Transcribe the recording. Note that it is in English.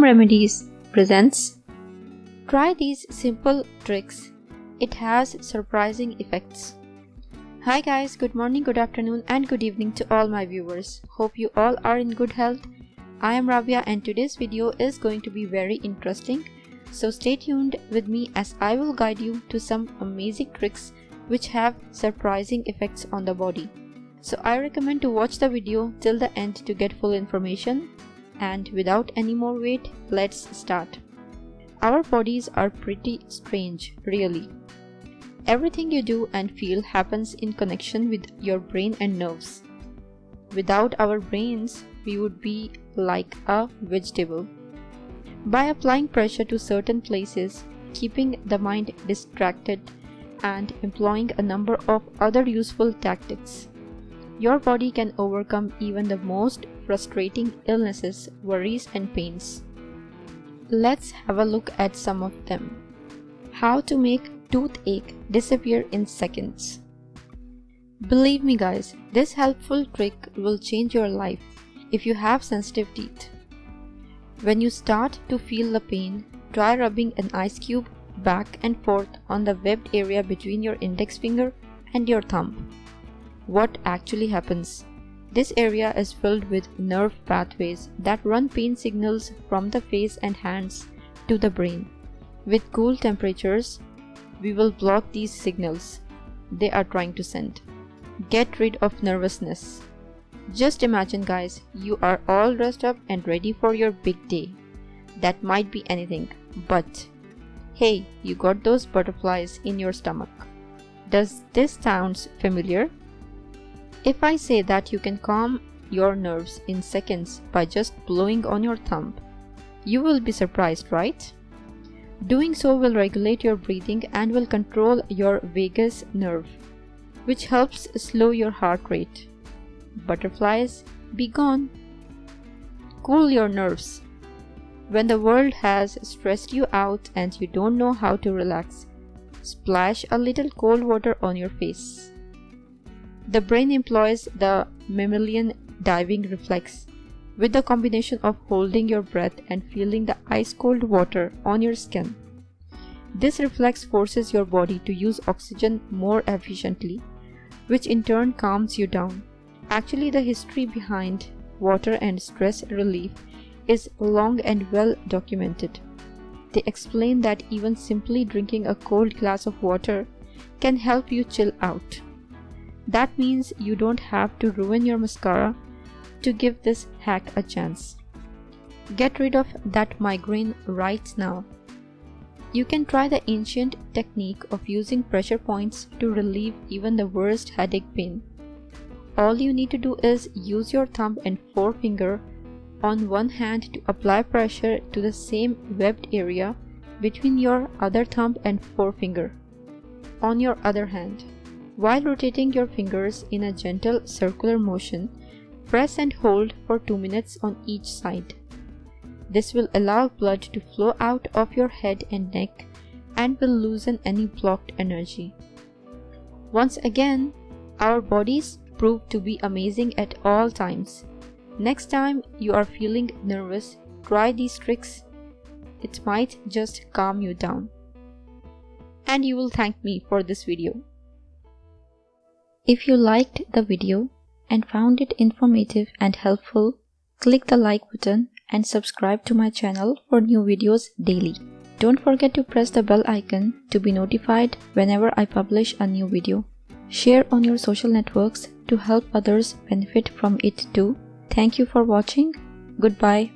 Remedies presents. Try these simple tricks. It has surprising effects. Hi guys, good morning, good afternoon and good evening to all my viewers. Hope you all are in good health. I am Rabia and today's video is going to be very interesting. So stay tuned with me as I will guide you to some amazing tricks which have surprising effects on the body. So I recommend to watch the video till the end to get full information. And without any more wait, let's start. Our bodies are pretty strange, really. Everything you do and feel happens in connection with your brain and nerves. Without our brains, we would be like a vegetable. By applying pressure to certain places, keeping the mind distracted, and employing a number of other useful tactics, your body can overcome even the most frustrating illnesses, worries, and pains. Let's have a look at some of them. How to make toothache disappear in seconds. Believe me guys, this helpful trick will change your life if you have sensitive teeth. When you start to feel the pain, try rubbing an ice cube back and forth on the webbed area between your index finger and your thumb. What actually happens? This area is filled with nerve pathways that run pain signals from the face and hands to the brain. With cool temperatures, we will block these signals they are trying to send. Get rid of nervousness. Just imagine guys, you are all dressed up and ready for your big day. That might be anything, but hey, you got those butterflies in your stomach. Does this sound familiar? If I say that you can calm your nerves in seconds by just blowing on your thumb, you will be surprised, right? Doing so will regulate your breathing and will control your vagus nerve, which helps slow your heart rate. Butterflies, be gone. Cool your nerves. When the world has stressed you out and you don't know how to relax, splash a little cold water on your face. The brain employs the mammalian diving reflex with the combination of holding your breath and feeling the ice-cold water on your skin. This reflex forces your body to use oxygen more efficiently, which in turn calms you down. Actually, the history behind water and stress relief is long and well documented. They explain that even simply drinking a cold glass of water can help you chill out. That means you don't have to ruin your mascara to give this hack a chance. Get rid of that migraine right now. You can try the ancient technique of using pressure points to relieve even the worst headache pain. All you need to do is use your thumb and forefinger on one hand to apply pressure to the same webbed area between your other thumb and forefinger. On your other hand, while rotating your fingers in a gentle circular motion, press and hold for 2 minutes on each side. This will allow blood to flow out of your head and neck and will loosen any blocked energy. Once again, our bodies prove to be amazing at all times. Next time you are feeling nervous, try these tricks. It might just calm you down. And you will thank me for this video. If you liked the video and found it informative and helpful, click the like button and subscribe to my channel for new videos daily. Don't forget to press the bell icon to be notified whenever I publish a new video. Share on your social networks to help others benefit from it too. Thank you for watching. Goodbye.